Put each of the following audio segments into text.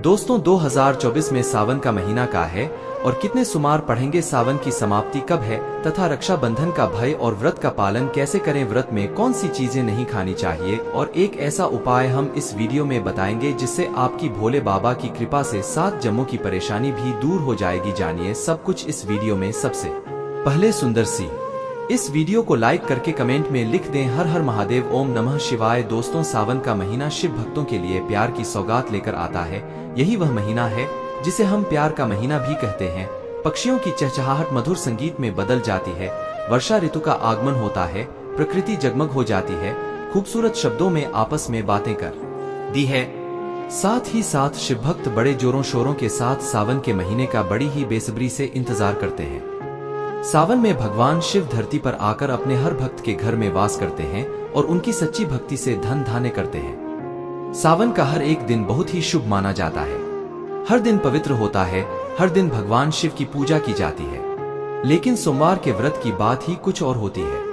दोस्तों 2024 में सावन का महीना का है और कितने सुमार पढ़ेंगे, सावन की समाप्ति कब है तथा रक्षाबंधन का भय और व्रत का पालन कैसे करें, व्रत में कौन सी चीजें नहीं खानी चाहिए और एक ऐसा उपाय हम इस वीडियो में बताएंगे जिससे आपकी भोले बाबा की कृपा से 7 जन्मों की परेशानी भी दूर हो जाएगी। जानिए सब कुछ इस वीडियो में। सबसे पहले सुंदर सी इस वीडियो को लाइक करके कमेंट में लिख दें हर हर महादेव, ओम नमः शिवाय। दोस्तों सावन का महीना शिव भक्तों के लिए प्यार की सौगात लेकर आता है। यही वह महीना है जिसे हम प्यार का महीना भी कहते हैं। पक्षियों की चहचहाहट मधुर संगीत में बदल जाती है, वर्षा ऋतु का आगमन होता है, प्रकृति जगमग हो जाती है, खूबसूरत शब्दों में आपस में बातें कर दी है। साथ ही साथ शिव भक्त बड़े जोरों शोरों के साथ सावन के महीने का बड़ी ही बेसब्री से इंतजार करते हैं। सावन में भगवान शिव धरती पर आकर अपने हर भक्त के घर में वास करते हैं और उनकी सच्ची भक्ति से धन धान्य करते हैं। सावन का हर एक दिन बहुत ही शुभ माना जाता है। हर दिन पवित्र होता है, हर दिन भगवान शिव की पूजा की जाती है। लेकिन सोमवार के व्रत की बात ही कुछ और होती है।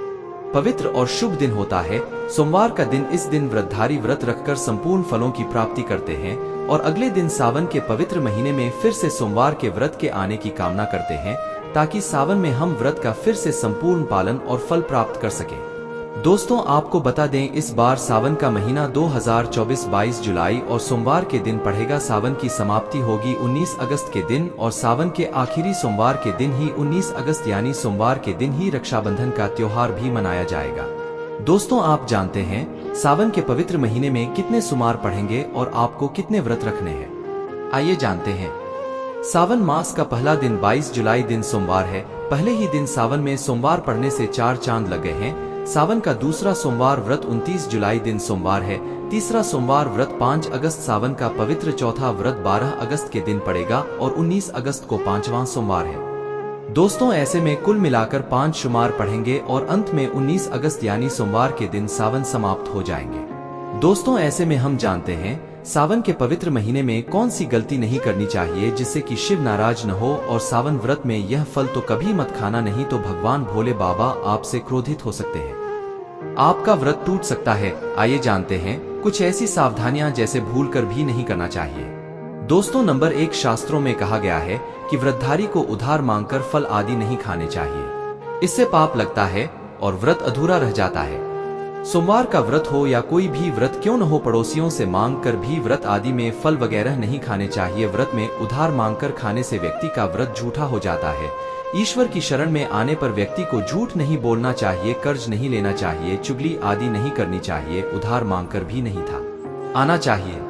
पवित्र और शुभ दिन होता है सोमवार का दिन। इस दिन व्रतधारी व्रत रखकर संपूर्ण फलों की प्राप्ति करते हैं और अगले दिन सावन के पवित्र महीने में फिर से सोमवार के व्रत के आने की कामना करते हैं ताकि सावन में हम व्रत का फिर से संपूर्ण पालन और फल प्राप्त कर सकें। दोस्तों आपको बता दें इस बार सावन का महीना 2024 22 जुलाई और सोमवार के दिन पड़ेगा। सावन की समाप्ति होगी 19 अगस्त के दिन और सावन के आखिरी सोमवार के दिन ही 19 अगस्त यानी सोमवार के दिन ही रक्षाबंधन का त्योहार भी मनाया जाएगा। दोस्तों आप जानते हैं सावन के पवित्र महीने में कितने सुमार पढ़ेंगे और आपको कितने व्रत रखने हैं, आइए जानते हैं। सावन मास का पहला दिन 22 जुलाई दिन सोमवार है। पहले ही दिन सावन में सोमवार पढ़ने से 4 चांद लग गए हैं। सावन का दूसरा सोमवार व्रत 29 जुलाई दिन सोमवार है। तीसरा सोमवार व्रत 5 अगस्त, सावन का पवित्र चौथा व्रत 12 अगस्त के दिन पड़ेगा और 19 अगस्त को 5वां सोमवार है। दोस्तों ऐसे में कुल मिलाकर 5 शुमार पढ़ेंगे और अंत में 19 अगस्त यानी सोमवार के दिन सावन समाप्त हो जाएंगे। दोस्तों ऐसे में हम जानते हैं सावन के पवित्र महीने में कौन सी गलती नहीं करनी चाहिए जिससे कि शिव नाराज न हो, और सावन व्रत में यह फल तो कभी मत खाना, नहीं तो भगवान भोले बाबा आपसे क्रोधित हो सकते हैं, आपका व्रत टूट सकता है। आइए जानते हैं कुछ ऐसी सावधानियां जैसे भूल कर भी नहीं करना चाहिए। दोस्तों नंबर 1, शास्त्रों में कहा गया है कि व्रतधारी को उधार मांगकर फल आदि नहीं खाने चाहिए, इससे पाप लगता है और व्रत अधूरा रह जाता है। सोमवार का व्रत हो या कोई भी व्रत क्यों न हो, पड़ोसियों से मांग कर भी व्रत आदि में फल वगैरह नहीं खाने चाहिए। व्रत में उधार मांगकर खाने से व्यक्ति का व्रत झूठा हो जाता है। ईश्वर की शरण में आने पर व्यक्ति को झूठ नहीं बोलना चाहिए, कर्ज नहीं लेना चाहिए, चुगली आदि नहीं करनी चाहिए, उधार मांगकर भी नहीं था आना चाहिए।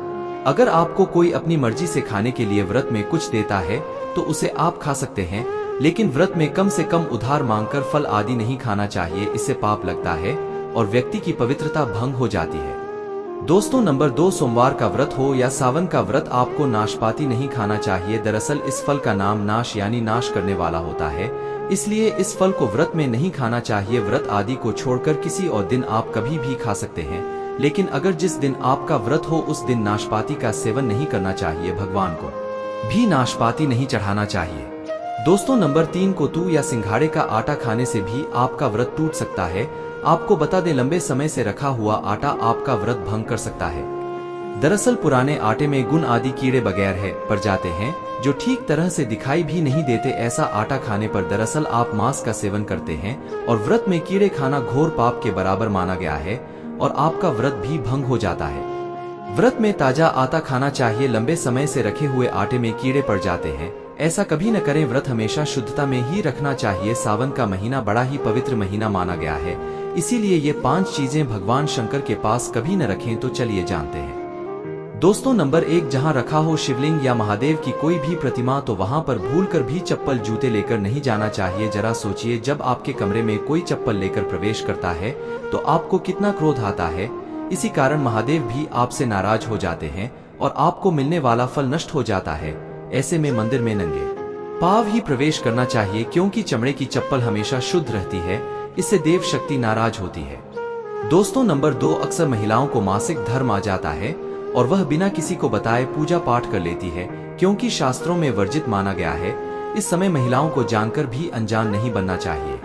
अगर आपको कोई अपनी मर्जी से खाने के लिए व्रत में कुछ देता है तो उसे आप खा सकते हैं, लेकिन व्रत में कम से कम उधार मांगकर फल आदि नहीं खाना चाहिए, इससे पाप लगता है और व्यक्ति की पवित्रता भंग हो जाती है। दोस्तों नंबर 2, सोमवार का व्रत हो या सावन का व्रत आपको नाशपाती नहीं खाना चाहिए। दरअसल इस फल का नाम नाश यानी नाश करने वाला होता है, इसलिए इस फल को व्रत में नहीं खाना चाहिए। व्रत आदि को छोड़कर किसी और दिन आप कभी भी खा सकते हैं, लेकिन अगर जिस दिन आपका व्रत हो उस दिन नाशपाती का सेवन नहीं करना चाहिए, भगवान को भी नाशपाती नहीं चढ़ाना चाहिए। दोस्तों नंबर 3, कोतू या सिंघाड़े का आटा खाने से भी आपका व्रत टूट सकता है। आपको बता दें लंबे समय से रखा हुआ आटा आपका व्रत भंग कर सकता है। दरअसल पुराने आटे में गुण आदि कीड़े वगैरह पड़ जाते हैं जो ठीक तरह से दिखाई भी नहीं देते। ऐसा आटा खाने पर दरअसल आप मांस का सेवन करते हैं और व्रत में कीड़े खाना घोर पाप के बराबर माना गया है और आपका व्रत भी भंग हो जाता है। व्रत में ताजा आटा खाना चाहिए। लंबे समय से रखे हुए आटे में कीड़े पड़ जाते हैं, ऐसा कभी न करें। व्रत हमेशा शुद्धता में ही रखना चाहिए। सावन का महीना बड़ा ही पवित्र महीना माना गया है, इसीलिए ये 5 चीजें भगवान शंकर के पास कभी न रखें। तो चलिए जानते हैं। दोस्तों नंबर 1, जहां रखा हो शिवलिंग या महादेव की कोई भी प्रतिमा तो वहां पर भूलकर भी चप्पल जूते लेकर नहीं जाना चाहिए। जरा सोचिए जब आपके कमरे में कोई चप्पल लेकर प्रवेश करता है तो आपको कितना क्रोध आता है। इसी कारण महादेव भी आपसे नाराज हो जाते हैं और आपको मिलने वाला फल नष्ट हो जाता है। ऐसे में मंदिर में नंगे पांव ही प्रवेश करना चाहिए, क्योंकि चमड़े की चप्पल हमेशा शुद्ध रहती है, इससे देव शक्ति नाराज होती है। दोस्तों नंबर 2, अक्सर महिलाओं को मासिक धर्म आ जाता है और वह बिना किसी को बताए पूजा पाठ कर लेती है, क्योंकि शास्त्रों में वर्जित माना गया है। इस समय महिलाओं को जानकर भी अनजान नहीं बनना चाहिए।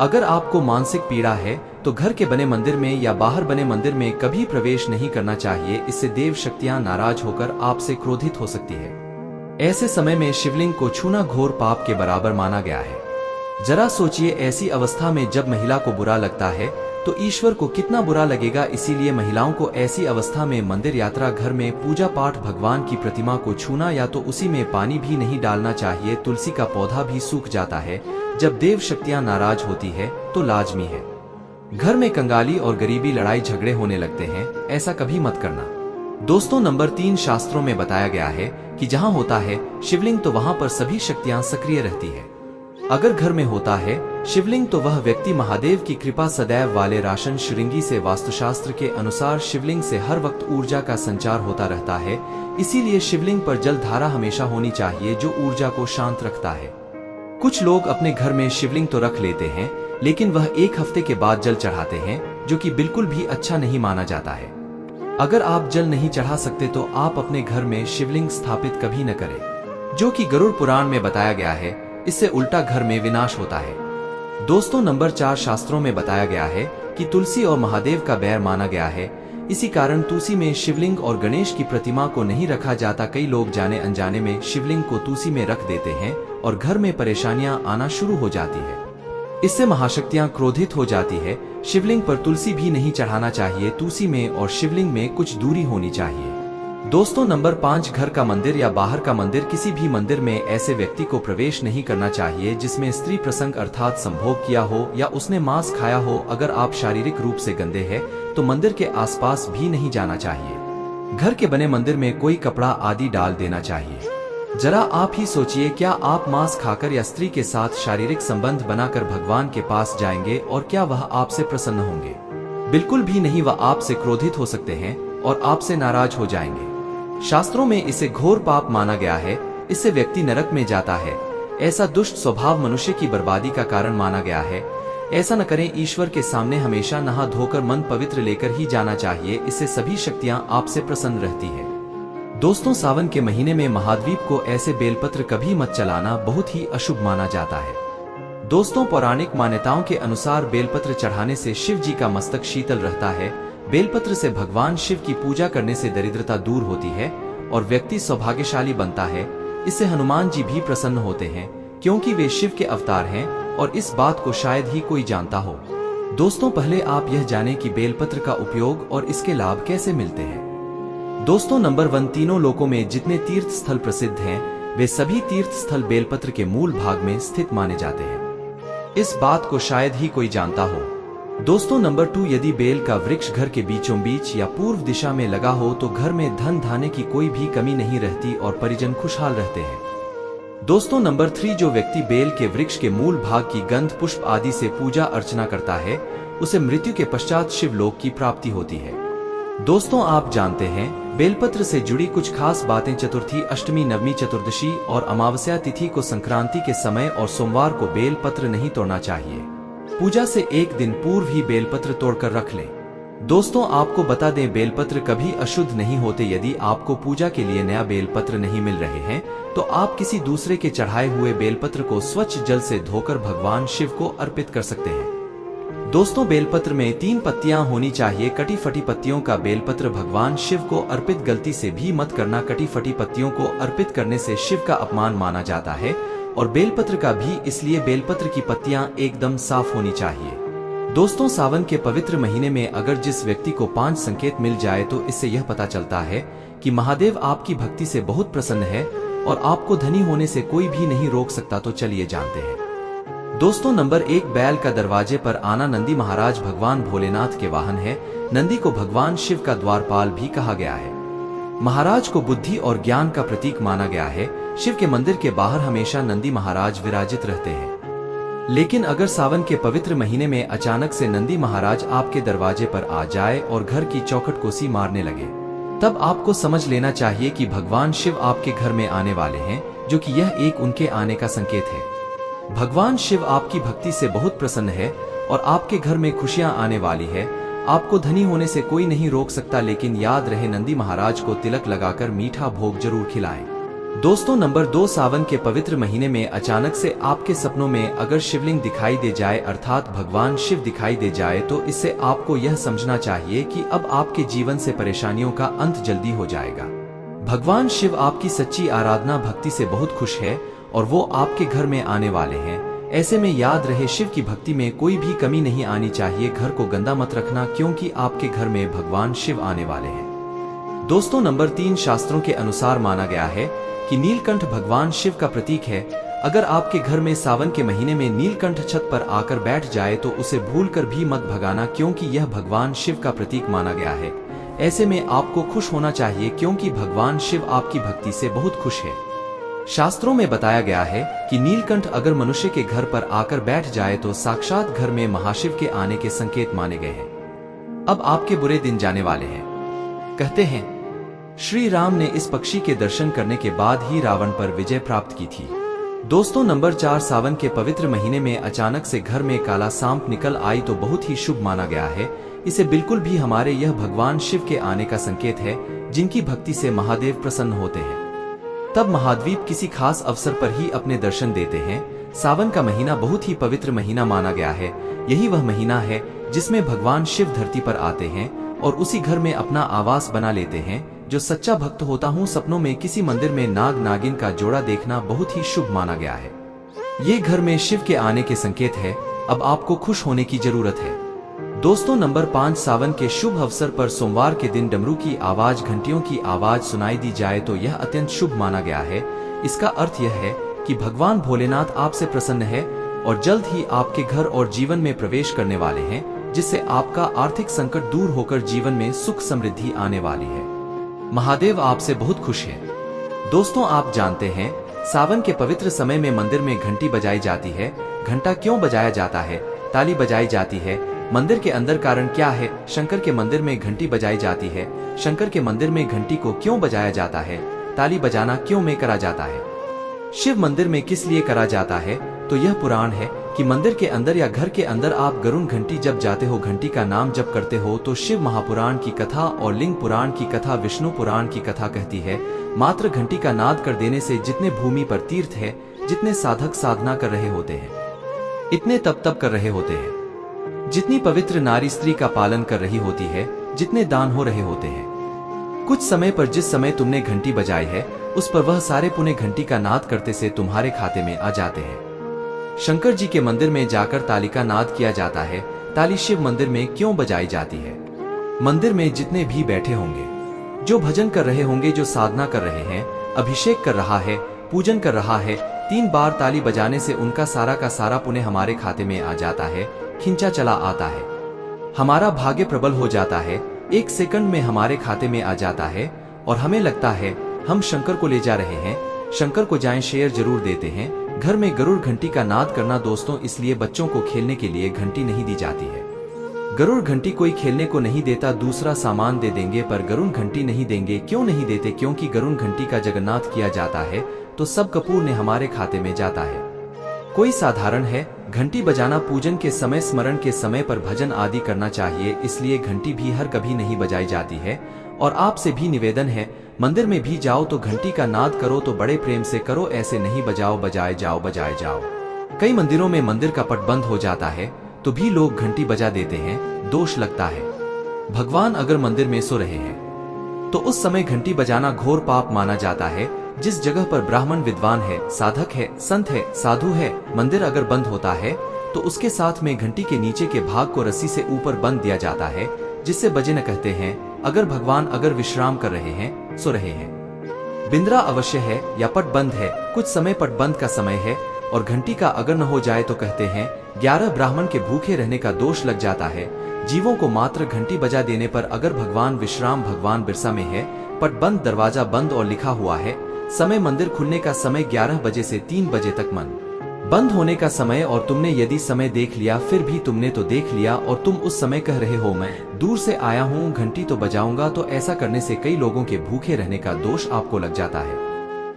अगर आपको मानसिक पीड़ा है तो घर के बने मंदिर में या बाहर बने मंदिर में कभी प्रवेश नहीं करना चाहिए। इससे देव शक्तियां नाराज होकर आपसे क्रोधित हो सकती है। ऐसे समय में शिवलिंग को छूना घोर पाप के बराबर माना गया है। जरा सोचिए, ऐसी अवस्था में जब महिला को बुरा लगता है तो ईश्वर को कितना बुरा लगेगा। इसीलिए महिलाओं को ऐसी अवस्था में मंदिर यात्रा, घर में पूजा पाठ, भगवान की प्रतिमा को छूना या तो उसी में पानी भी नहीं डालना चाहिए। तुलसी का पौधा भी सूख जाता है जब देव शक्तियां नाराज होती है तो लाजमी है। घर में कंगाली और गरीबी, लड़ाई झगड़े होने लगते हैं, ऐसा कभी मत करना। दोस्तों, नंबर 3, शास्त्रों में बताया गया है कि जहां होता है शिवलिंग तो वहां पर सभी शक्तियां सक्रिय रहती है। अगर घर में होता है शिवलिंग तो वह व्यक्ति महादेव की कृपा सदैव वाले। राशन श्रृंगी से वास्तुशास्त्र के अनुसार शिवलिंग से हर वक्त ऊर्जा का संचार होता रहता है। इसीलिए शिवलिंग पर जल धारा हमेशा होनी चाहिए जो ऊर्जा को शांत रखता है। कुछ लोग अपने घर में शिवलिंग तो रख लेते हैं लेकिन वह 1 हफ्ते के बाद जल चढ़ाते हैं, जो कि बिल्कुल भी अच्छा नहीं माना जाता है। अगर आप जल नहीं चढ़ा सकते तो आप अपने घर में शिवलिंग स्थापित कभी न करें, जो कि गरुड़ पुराण में बताया गया है। इससे उल्टा घर में विनाश होता है। दोस्तों, नंबर 4, शास्त्रों में बताया गया है कि तुलसी और महादेव का बैर माना गया है। इसी कारण तुलसी में शिवलिंग और गणेश की प्रतिमा को नहीं रखा जाता। कई लोग जाने अनजाने में शिवलिंग को तुलसी में रख देते हैं और घर में परेशानियां आना शुरू हो जाती है। इससे महाशक्तियां क्रोधित हो जाती है। शिवलिंग पर तुलसी भी नहीं चढ़ाना चाहिए। तुलसी में और शिवलिंग में कुछ दूरी होनी चाहिए। दोस्तों, नंबर 5, घर का मंदिर या बाहर का मंदिर, किसी भी मंदिर में ऐसे व्यक्ति को प्रवेश नहीं करना चाहिए जिसमें स्त्री प्रसंग अर्थात संभोग किया हो या उसने मांस खाया हो। अगर आप शारीरिक रूप से गंदे हैं तो मंदिर के आसपास भी नहीं जाना चाहिए। घर के बने मंदिर में कोई कपड़ा आदि डाल देना चाहिए। जरा आप ही सोचिए, क्या आप मांस खाकर या स्त्री के साथ शारीरिक संबंध बनाकर भगवान के पास जाएंगे और क्या वह आपसे प्रसन्न होंगे? बिल्कुल भी नहीं। वह आपसे क्रोधित हो सकते हैं और आपसे नाराज हो जाएंगे। शास्त्रों में इसे घोर पाप माना गया है। इससे व्यक्ति नरक में जाता है। ऐसा दुष्ट स्वभाव मनुष्य की बर्बादी का कारण माना गया है। ऐसा न करें। ईश्वर के सामने हमेशा नहा धोकर मन पवित्र लेकर ही जाना चाहिए। इससे सभी शक्तियां आपसे प्रसन्न रहती है। दोस्तों, सावन के महीने में महाद्वीप को ऐसे बेलपत्र कभी मत चलाना, बहुत ही अशुभ माना जाता है। दोस्तों, पौराणिक मान्यताओं के अनुसार बेलपत्र चढ़ाने से शिव जी का मस्तक शीतल रहता है। बेलपत्र से भगवान शिव की पूजा करने से दरिद्रता दूर होती है और व्यक्ति सौभाग्यशाली बनता है। इससे हनुमान जी भी प्रसन्न होते हैं क्योंकि वे शिव के अवतार हैं और इस बात को शायद ही कोई जानता हो। दोस्तों, पहले आप यह जानें कि बेलपत्र का उपयोग और इसके लाभ कैसे मिलते हैं। दोस्तों, नंबर 1, तीनों लोकों में जितने तीर्थ स्थल प्रसिद्ध हैं वे सभी तीर्थ स्थल बेलपत्र के मूल भाग में स्थित माने जाते हैं। इस बात को शायद ही कोई जानता हो। दोस्तों, नंबर 2, यदि बेल का वृक्ष घर के बीचों बीच या पूर्व दिशा में लगा हो तो घर में धन धान्य की कोई भी कमी नहीं रहती और परिजन खुशहाल रहते हैं। दोस्तों, नंबर 3, जो व्यक्ति बेल के वृक्ष के मूल भाग की गंध पुष्प आदि से पूजा अर्चना करता है उसे मृत्यु के पश्चात शिवलोक की प्राप्ति होती है। दोस्तों, आप जानते हैं बेलपत्र से जुड़ी कुछ खास बातें। चतुर्थी, अष्टमी, नवमी, चतुर्दशी और अमावस्या तिथि को संक्रांति के समय और सोमवार को बेलपत्र नहीं तोड़ना चाहिए। पूजा से 1 दिन पूर्व ही बेलपत्र तोड़कर रख लें। दोस्तों, आपको बता दें बेलपत्र कभी अशुद्ध नहीं होते। यदि आपको पूजा के लिए नया बेलपत्र नहीं मिल रहे हैं तो आप किसी दूसरे के चढ़ाए हुए बेलपत्र को स्वच्छ जल से धोकर भगवान शिव को अर्पित कर सकते हैं। दोस्तों, बेलपत्र में 3 पत्तियां होनी चाहिए। कटी फटी पत्तियों का बेलपत्र भगवान शिव को अर्पित गलती से भी मत करना। कटी फटी पत्तियों को अर्पित करने से शिव का अपमान माना जाता है और बेलपत्र का भी। इसलिए बेलपत्र की पत्तियां एकदम साफ होनी चाहिए। दोस्तों, सावन के पवित्र महीने में अगर जिस व्यक्ति को 5 संकेत मिल जाए तो इससे यह पता चलता है कि महादेव आपकी भक्ति से बहुत प्रसन्न है और आपको धनी होने से कोई भी नहीं रोक सकता। तो चलिए जानते हैं। दोस्तों, नंबर 1, बैल का दरवाजे पर आना। नंदी महाराज भगवान भोलेनाथ के वाहन है। नंदी को भगवान शिव का द्वारपाल भी कहा गया है। महाराज को बुद्धि और ज्ञान का प्रतीक माना गया है। शिव के मंदिर के बाहर हमेशा नंदी महाराज विराजित रहते हैं। लेकिन अगर सावन के पवित्र महीने में अचानक से नंदी महाराज आपके दरवाजे पर आ जाए और घर की चौखट को सी मारने लगे, तब आपको समझ लेना चाहिए कि भगवान शिव आपके घर में आने वाले हैं, जो कि यह एक उनके आने का संकेत है। भगवान शिव आपकी भक्ति से बहुत प्रसन्न है और आपके घर में खुशियां आने वाली है। आपको धनी होने से कोई नहीं रोक सकता। लेकिन याद रहे, नंदी महाराज को तिलक लगाकर मीठा भोग जरूर खिलाएं। दोस्तों नंबर 2, सावन के पवित्र महीने में अचानक से आपके सपनों में अगर शिवलिंग दिखाई दे जाए अर्थात भगवान शिव दिखाई दे जाए तो इससे आपको यह समझना चाहिए कि अब आपके जीवन से परेशानियों का अंत जल्दी हो जाएगा। भगवान शिव आपकी सच्ची आराधना भक्ति से बहुत खुश है और वो आपके घर में आने वाले हैं। ऐसे में याद रहे, शिव की भक्ति में कोई भी कमी नहीं आनी चाहिए। घर को गंदा मत रखना क्योंकि आपके घर में भगवान शिव आने वाले हैं। दोस्तों नंबर 3, शास्त्रों के अनुसार माना गया है कि नीलकंठ भगवान शिव का प्रतीक है। अगर आपके घर में सावन के महीने में नीलकंठ छत पर आकर बैठ जाए तो उसे भूलकर भी मत भगाना क्योंकि यह भगवान शिव का प्रतीक माना गया है। ऐसे में आपको खुश होना चाहिए क्योंकि भगवान शिव आपकी भक्ति से बहुत खुश है। शास्त्रों में बताया गया है कि नीलकंठ अगर मनुष्य के घर पर आकर बैठ जाए तो साक्षात घर में महाशिव के आने के संकेत माने गए हैं। अब आपके बुरे दिन जाने वाले हैं। कहते हैं श्री राम ने इस पक्षी के दर्शन करने के बाद ही रावण पर विजय प्राप्त की थी। दोस्तों नंबर 4, सावन के पवित्र महीने में अचानक से घर में काला सांप निकल आई तो बहुत ही शुभ माना गया है। इसे बिल्कुल भी हमारे यह भगवान शिव के आने का संकेत है, जिनकी भक्ति से महादेव प्रसन्न होते हैं। तब महाद्वीप किसी खास अवसर पर ही अपने दर्शन देते हैं। सावन का महीना बहुत ही पवित्र महीना माना गया है। यही वह महीना है जिसमें भगवान शिव धरती पर आते हैं और उसी घर में अपना आवास बना लेते हैं। जो सच्चा भक्त होता हूँ, सपनों में किसी मंदिर में नाग नागिन का जोड़ा देखना बहुत ही शुभ माना गया है। ये घर में शिव के आने के संकेत है। अब आपको खुश होने की जरूरत है। दोस्तों नंबर 5, सावन के शुभ अवसर पर सोमवार के दिन डमरू की आवाज, घंटियों की आवाज सुनाई दी जाए तो यह अत्यंत शुभ माना गया है। इसका अर्थ यह है कि भगवान भोलेनाथ आपसे प्रसन्न है और जल्द ही आपके घर और जीवन में प्रवेश करने वाले हैं, जिससे आपका आर्थिक संकट दूर होकर जीवन में सुख समृद्धि आने वाली है। महादेव आपसे बहुत खुश है। दोस्तों आप जानते हैं सावन के पवित्र समय में मंदिर में घंटी बजाई जाती है। घंटा क्यों बजाया जाता है? ताली बजाई जाती है। मंदिर के अंदर कारण क्या है? शंकर के मंदिर में घंटी बजाई जाती है। शंकर के मंदिर में घंटी को क्यों बजाया जाता है? ताली बजाना क्यों में करा जाता है? शिव मंदिर में किस लिए करा जाता है? तो यह पुराण है कि मंदिर के अंदर या घर के अंदर आप गरुड़ घंटी जब जाते हो, घंटी का नाम जब करते हो तो शिव महापुराण की कथा और लिंग पुराण की कथा, विष्णु पुराण की कथा कहती है मात्र घंटी का नाद कर देने से जितने भूमि पर तीर्थ है, जितने साधक साधना कर रहे होते हैं, इतने तप कर रहे होते हैं, जितनी पवित्र नारी स्त्री का पालन कर रही होती है, जितने दान हो रहे होते हैं, कुछ समय पर जिस समय तुमने घंटी बजाई है उस पर वह सारे पुण्य घंटी का नाद करते से तुम्हारे खाते में आ जाते हैं। शंकर जी के मंदिर में जाकर ताली का नाद किया जाता है। ताली शिव मंदिर में क्यों बजाई जाती है? मंदिर में जितने भी बैठे होंगे, जो भजन कर रहे होंगे, जो साधना कर रहे हैं, अभिषेक कर रहा है, पूजन कर रहा है, 3 बार ताली बजाने से उनका सारा का सारा पुण्य हमारे खाते में आ जाता है, खिंचा चला आता है। हमारा भाग्य प्रबल हो जाता है, 1 सेकंड में हमारे खाते में आ जाता है और हमें लगता है हम शंकर को ले जा रहे हैं। शंकर को जाएं शेयर जरूर देते हैं। घर में गरुड़ घंटी का नाद करना दोस्तों, इसलिए बच्चों को खेलने के लिए घंटी नहीं दी जाती है। गरुड़ घंटी कोई खेलने को नहीं देता, दूसरा सामान दे देंगे पर गरुड़ घंटी नहीं देंगे। क्यों नहीं देते? क्योंकि गरुड़ घंटी का जगन्नाथ किया जाता है तो सब कपूर ने हमारे खाते में जाता है। कोई साधारण है, घंटी बजाना पूजन के समय, स्मरण के समय पर भजन आदि करना चाहिए, इसलिए घंटी भी हर कभी नहीं बजाई जाती है। और आपसे भी निवेदन है, मंदिर में भी जाओ तो घंटी का नाद करो तो बड़े प्रेम से करो, ऐसे नहीं बजाओ बजाए जाओ बजाए जाओ। कई मंदिरों में मंदिर का पट बंद हो जाता है तो भी लोग घंटी बजा देते हैं, दोष लगता है। भगवान अगर मंदिर में सो रहे हैं तो उस समय घंटी बजाना घोर पाप माना जाता है। जिस जगह पर ब्राह्मण विद्वान है, साधक है, संत है, साधु है, मंदिर अगर बंद होता है तो उसके साथ में घंटी के नीचे के भाग को रस्सी से ऊपर बंद दिया जाता है, जिससे बजे न कहते हैं। अगर भगवान अगर विश्राम कर रहे हैं, सो रहे हैं, बिंद्रा अवश्य है या पट बंद है, कुछ समय पट बंद का समय है और घंटी का अगर न हो जाए तो कहते हैं 11 ब्राह्मण के भूखे रहने का दोष लग जाता है। जीवों को मात्र घंटी बजा देने पर अगर भगवान विश्राम, भगवान बिरसा में है, पट बंद, दरवाजा बंद और लिखा हुआ है समय, मंदिर खुलने का समय 11 बजे से 3 बजे तक, मन बंद होने का समय, और तुमने यदि समय देख लिया फिर भी तुमने तो देख लिया और तुम उस समय कह रहे हो मैं दूर से आया हूँ, घंटी तो बजाऊंगा, तो ऐसा करने से कई लोगों के भूखे रहने का दोष आपको लग जाता है।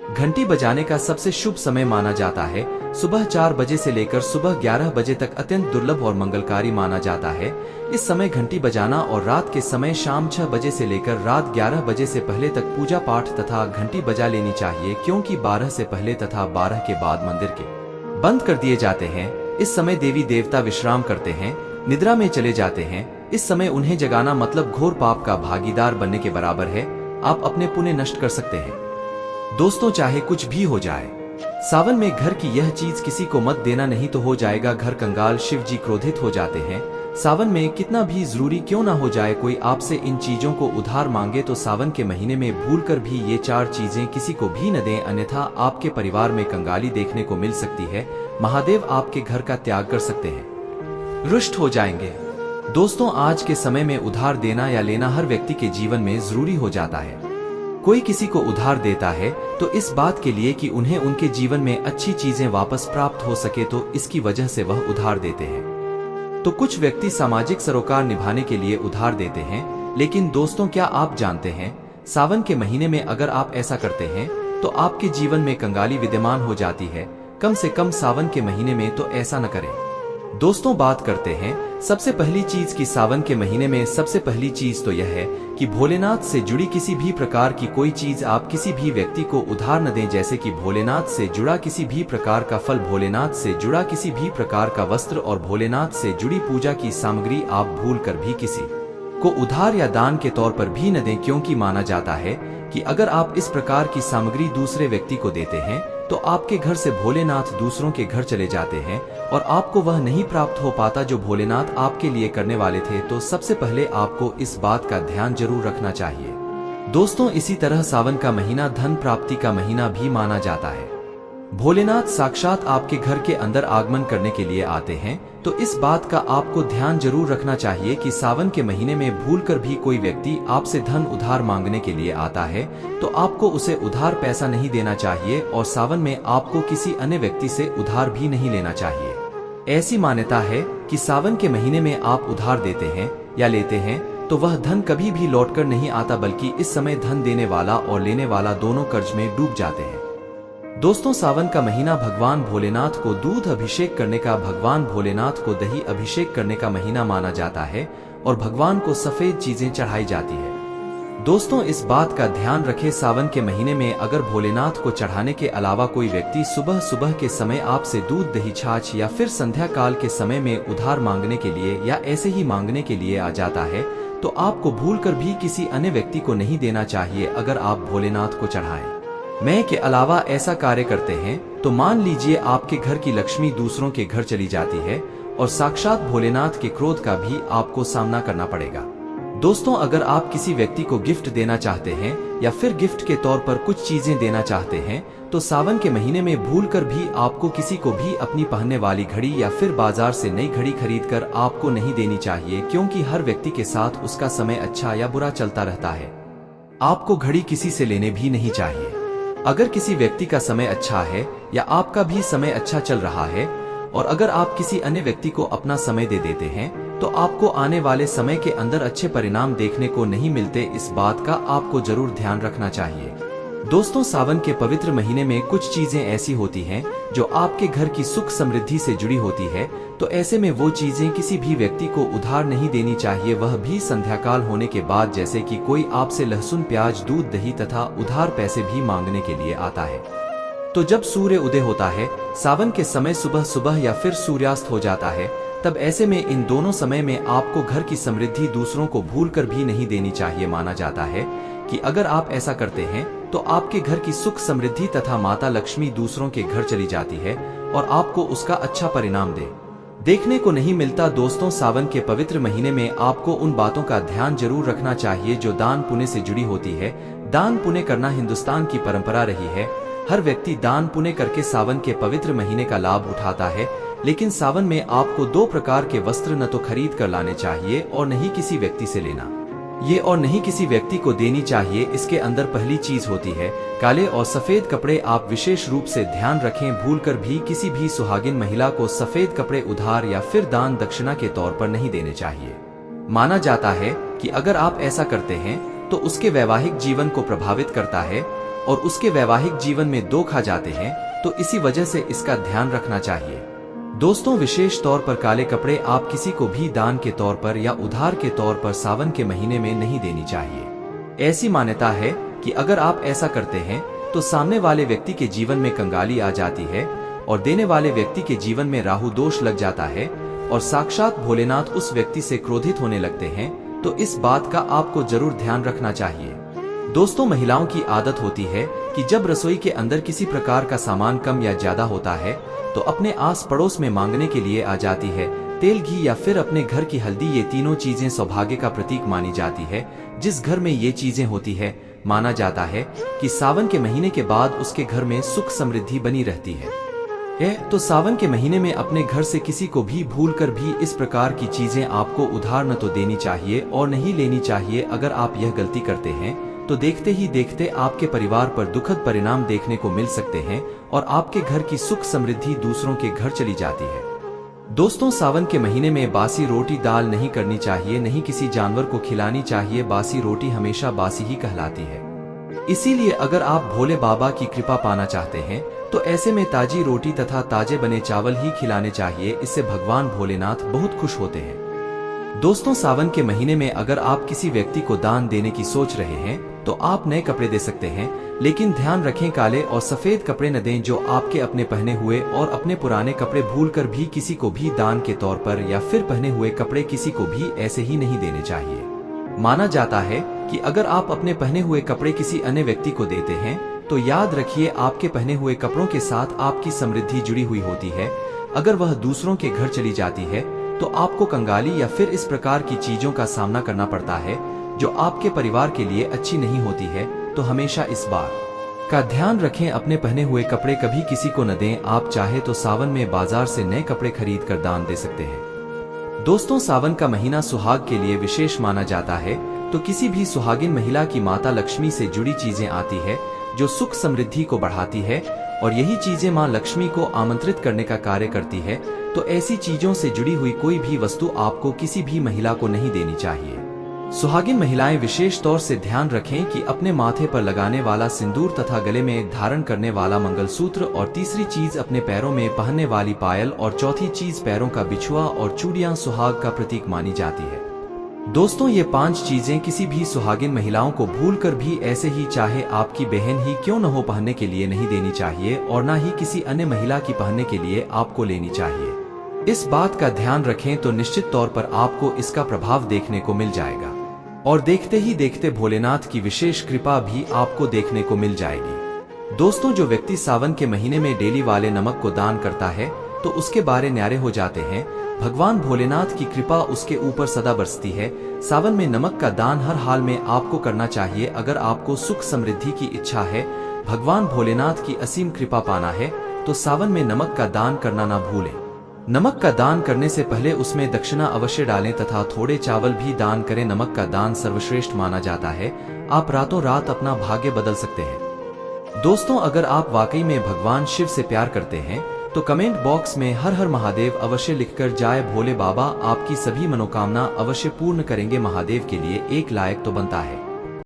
घंटी बजाने का सबसे शुभ समय माना जाता है सुबह 4 बजे से लेकर सुबह 11 बजे तक अत्यंत दुर्लभ और मंगलकारी माना जाता है। इस समय घंटी बजाना और रात के समय शाम 6 बजे से लेकर रात 11 बजे से पहले तक पूजा पाठ तथा घंटी बजा लेनी चाहिए, क्योंकि 12 से पहले तथा 12 के बाद मंदिर के बंद कर दिए जाते हैं। इस समय देवी देवता विश्राम करते हैं, निद्रा में चले जाते हैं। इस समय उन्हें जगाना मतलब घोर पाप का भागीदार बनने के बराबर है। आप अपने पुण्य नष्ट कर सकते हैं। दोस्तों, चाहे कुछ भी हो जाए, सावन में घर की यह चीज किसी को मत देना, नहीं तो हो जाएगा घर कंगाल। शिव जी क्रोधित हो जाते हैं। सावन में कितना भी जरूरी क्यों ना हो जाए, कोई आपसे इन चीजों को उधार मांगे तो सावन के महीने में भूलकर भी ये 4 चीजें किसी को भी न दें, अन्यथा आपके परिवार में कंगाली देखने को मिल सकती है। महादेव आपके घर का त्याग कर सकते हैं, रुष्ट हो जाएंगे। दोस्तों, आज के समय में उधार देना या लेना हर व्यक्ति के जीवन में जरूरी हो जाता है। कोई किसी को उधार देता है तो इस बात के लिए कि उन्हें उनके जीवन में अच्छी चीजें वापस प्राप्त हो सके, तो इसकी वजह से वह उधार देते हैं। तो कुछ व्यक्ति सामाजिक सरोकार निभाने के लिए उधार देते हैं। लेकिन दोस्तों, क्या आप जानते हैं, सावन के महीने में अगर आप ऐसा करते हैं तो आपके जीवन में कंगाली विद्यमान हो जाती है। कम से कम सावन के महीने में तो ऐसा न करें। दोस्तों, बात करते हैं सबसे पहली चीज की सावन के महीने में सबसे पहली चीज तो यह है कि भोलेनाथ से जुड़ी किसी भी प्रकार की कोई चीज आप किसी भी व्यक्ति को उधार न दें। जैसे कि भोलेनाथ से जुड़ा किसी भी प्रकार का फल, भोलेनाथ से जुड़ा किसी भी प्रकार का वस्त्र और भोलेनाथ से जुड़ी पूजा की सामग्री आप भूल कर भी किसी को उधार या दान के तौर पर भी न दें, क्योंकि माना जाता है कि अगर आप इस प्रकार की सामग्री दूसरे व्यक्ति को देते हैं तो आपके घर से भोलेनाथ दूसरों के घर चले जाते हैं और आपको वह नहीं प्राप्त हो पाता जो भोलेनाथ आपके लिए करने वाले थे। तो सबसे पहले आपको इस बात का ध्यान जरूर रखना चाहिए। दोस्तों, इसी तरह सावन का महीना धन प्राप्ति का महीना भी माना जाता है। भोलेनाथ साक्षात आपके घर के अंदर आगमन करने के लिए आते हैं, तो इस बात का आपको ध्यान जरूर रखना चाहिए कि सावन के महीने में भूलकर भी कोई व्यक्ति आपसे धन उधार मांगने के लिए आता है तो आपको उसे उधार पैसा नहीं देना चाहिए और सावन में आपको किसी अन्य व्यक्ति से उधार भी नहीं लेना चाहिए। ऐसी मान्यता है कि सावन के महीने में आप उधार देते हैं या लेते हैं तो वह धन कभी भी लौटकर नहीं आता, बल्कि इस समय धन देने वाला और लेने वाला दोनों कर्ज में डूब जाते हैं। दोस्तों, सावन का महीना भगवान भोलेनाथ को दूध अभिषेक करने का, भगवान भोलेनाथ को दही अभिषेक करने का महीना माना जाता है और भगवान को सफेद चीजें चढ़ाई जाती है। दोस्तों, इस बात का ध्यान रखें, सावन के महीने में अगर भोलेनाथ को चढ़ाने के अलावा कोई व्यक्ति सुबह सुबह के समय आपसे दूध दही छाछ या फिर संध्या काल के समय में उधार मांगने के लिए या ऐसे ही मांगने के लिए आ जाता है तो आपको भूलकर भी किसी अन्य व्यक्ति को नहीं देना चाहिए अगर आप भोलेनाथ को चढ़ाएं। मैं के अलावा ऐसा कार्य करते हैं तो मान लीजिए आपके घर की लक्ष्मी दूसरों के घर चली जाती है और साक्षात भोलेनाथ के क्रोध का भी आपको सामना करना पड़ेगा। दोस्तों, अगर आप किसी व्यक्ति को गिफ्ट देना चाहते हैं या फिर गिफ्ट के तौर पर कुछ चीजें देना चाहते हैं तो सावन के महीने में भूलकर भी आपको किसी को भी अपनी पहनने वाली घड़ी या फिर बाजार से नई घड़ी खरीदकर आपको नहीं देनी चाहिए, क्योंकि हर व्यक्ति के साथ उसका समय अच्छा या बुरा चलता रहता है। आपको घड़ी किसी से लेने भी नहीं चाहिए। अगर किसी व्यक्ति का समय अच्छा है या आपका भी समय अच्छा चल रहा है और अगर आप किसी अन्य व्यक्ति को अपना समय दे देते हैं तो आपको आने वाले समय के अंदर अच्छे परिणाम देखने को नहीं मिलते। इस बात का आपको जरूर ध्यान रखना चाहिए। दोस्तों, सावन के पवित्र महीने में कुछ चीजें ऐसी होती हैं जो आपके घर की सुख समृद्धि से जुड़ी होती है, तो ऐसे में वो चीजें किसी भी व्यक्ति को उधार नहीं देनी चाहिए, वह भी संध्याकाल होने के बाद। जैसे कि कोई आपसे लहसुन प्याज दूध दही तथा उधार पैसे भी मांगने के लिए आता है तो जब सूर्य उदय होता है सावन के समय सुबह सुबह या फिर सूर्यास्त हो जाता है, तब ऐसे में इन दोनों समय में आपको घर की समृद्धि दूसरों को भूलकर भी नहीं देनी चाहिए। माना जाता है कि अगर आप ऐसा करते हैं तो आपके घर की सुख समृद्धि तथा माता लक्ष्मी दूसरों के घर चली जाती है और आपको उसका अच्छा परिणाम देखने को नहीं मिलता। दोस्तों, सावन के पवित्र महीने में आपको उन बातों का ध्यान जरूर रखना चाहिए जो दान पुण्य से जुड़ी होती है। दान पुण्य करना हिंदुस्तान की परंपरा रही है। हर व्यक्ति दान पुण्य करके सावन के पवित्र महीने का लाभ उठाता है, लेकिन सावन में आपको 2 प्रकार के वस्त्र न तो खरीद कर लाने चाहिए और न ही किसी व्यक्ति से लेना ये और नहीं किसी व्यक्ति को देनी चाहिए। इसके अंदर पहली चीज होती है काले और सफेद कपड़े। आप विशेष रूप से ध्यान रखें, भूलकर भी किसी भी सुहागिन महिला को सफेद कपड़े उधार या फिर दान दक्षिणा के तौर पर नहीं देने चाहिए। माना जाता है कि अगर आप ऐसा करते हैं तो उसके वैवाहिक जीवन को प्रभावित करता है और उसके वैवाहिक जीवन में दो खा जाते हैं, तो इसी वजह से इसका ध्यान रखना चाहिए। दोस्तों, विशेष तौर पर काले कपड़े आप किसी को भी दान के तौर पर या उधार के तौर पर सावन के महीने में नहीं देनी चाहिए। ऐसी मान्यता है कि अगर आप ऐसा करते हैं तो सामने वाले व्यक्ति के जीवन में कंगाली आ जाती है और देने वाले व्यक्ति के जीवन में राहु दोष लग जाता है और साक्षात भोलेनाथ उस व्यक्ति से क्रोधित होने लगते हैं। तो इस बात का आपको जरूर ध्यान रखना चाहिए। दोस्तों, महिलाओं की आदत होती है कि जब रसोई के अंदर किसी प्रकार का सामान कम या ज्यादा होता है तो अपने आस पड़ोस में मांगने के लिए आ जाती है। तेल, घी या फिर अपने घर की हल्दी, ये तीनों चीजें सौभाग्य का प्रतीक मानी जाती है। जिस घर में ये चीजें होती है, माना जाता है कि सावन के महीने के बाद उसके घर में सुख समृद्धि बनी रहती है। तो सावन के महीने में अपने घर से किसी को भी भूलकर भी इस प्रकार की चीजें आपको उधार न तो देनी चाहिए और नहीं लेनी चाहिए। अगर आप यह गलती करते हैं तो देखते ही देखते आपके परिवार पर दुखद परिणाम देखने को मिल सकते हैं और आपके घर की सुख समृद्धि दूसरों के घर चली जाती है। दोस्तों, सावन के महीने में बासी रोटी दाल नहीं करनी चाहिए, नहीं किसी जानवर को खिलानी चाहिए। बासी रोटी हमेशा बासी ही कहलाती है। इसीलिए अगर आप भोले बाबा की कृपा पाना चाहते हैं तो ऐसे में ताजी रोटी तथा ताजे बने चावल ही खिलाने चाहिए। इससे भगवान भोलेनाथ बहुत खुश होते हैं। दोस्तों, सावन के महीने में अगर आप किसी व्यक्ति को दान देने की सोच रहे हैं तो आप नए कपड़े दे सकते हैं, लेकिन ध्यान रखें काले और सफेद कपड़े न दें जो आपके अपने पहने हुए और अपने पुराने कपड़े भूलकर भी किसी को भी दान के तौर पर या फिर पहने हुए कपड़े किसी को भी ऐसे ही नहीं देने चाहिए। माना जाता है कि अगर आप अपने पहने हुए कपड़े किसी अन्य व्यक्ति को देते हैं तो याद रखिए आपके पहने हुए कपड़ों के साथ आपकी समृद्धि जुड़ी हुई होती है। अगर वह दूसरों के घर चली जाती है तो आपको कंगाली या फिर इस प्रकार की चीजों का सामना करना पड़ता है जो आपके परिवार के लिए अच्छी नहीं होती है। तो हमेशा इस बात का ध्यान रखें, अपने पहने हुए कपड़े कभी किसी को न दें। आप चाहे तो सावन में बाजार से नए कपड़े खरीद कर दान दे सकते हैं। दोस्तों, सावन का महीना सुहाग के लिए विशेष माना जाता है, तो किसी भी सुहागिन महिला की माता लक्ष्मी से जुड़ी चीजें आती है जो सुख समृद्धि को बढ़ाती है और यही चीजें मां लक्ष्मी को आमंत्रित करने का कार्य करती है। तो ऐसी चीजों से जुड़ी हुई कोई भी वस्तु आपको किसी भी महिला को नहीं देनी चाहिए। सुहागिन महिलाएं विशेष तौर से ध्यान रखें कि अपने माथे पर लगाने वाला सिंदूर तथा गले में धारण करने वाला मंगलसूत्र और तीसरी चीज अपने पैरों में पहनने वाली पायल और चौथी चीज पैरों का बिछुआ और चूड़ियां सुहाग का प्रतीक मानी जाती है। दोस्तों, ये 5 चीजें किसी भी सुहागिन महिलाओं को भूलकर भी ऐसे ही चाहे आपकी बहन ही क्यों न हो पहनने के लिए नहीं देनी चाहिए और न ही किसी अन्य महिला की पहनने के लिए आपको लेनी चाहिए। इस बात का ध्यान रखें तो निश्चित तौर पर आपको इसका प्रभाव देखने को मिल जाएगा और देखते ही देखते भोलेनाथ की विशेष कृपा भी आपको देखने को मिल जाएगी। दोस्तों, जो व्यक्ति सावन के महीने में डेली वाले नमक को दान करता है तो उसके बारे न्यारे हो जाते हैं। भगवान भोलेनाथ की कृपा उसके ऊपर सदा बरसती है। सावन में नमक का दान हर हाल में आपको करना चाहिए। अगर आपको सुख समृद्धि की इच्छा है, भगवान भोलेनाथ की असीम कृपा पाना है तो सावन में नमक का दान करना ना भूलें। नमक का दान करने से पहले उसमें दक्षिणा अवश्य डालें तथा थोड़े चावल भी दान करें। नमक का दान सर्वश्रेष्ठ माना जाता है। आप रातों रात अपना भाग्य बदल सकते हैं। दोस्तों, अगर आप वाकई में भगवान शिव से प्यार करते हैं तो कमेंट बॉक्स में हर हर महादेव अवश्य लिखकर जाए। भोले बाबा आपकी सभी मनोकामना अवश्य पूर्ण करेंगे। महादेव के लिए एक लायक तो बनता है।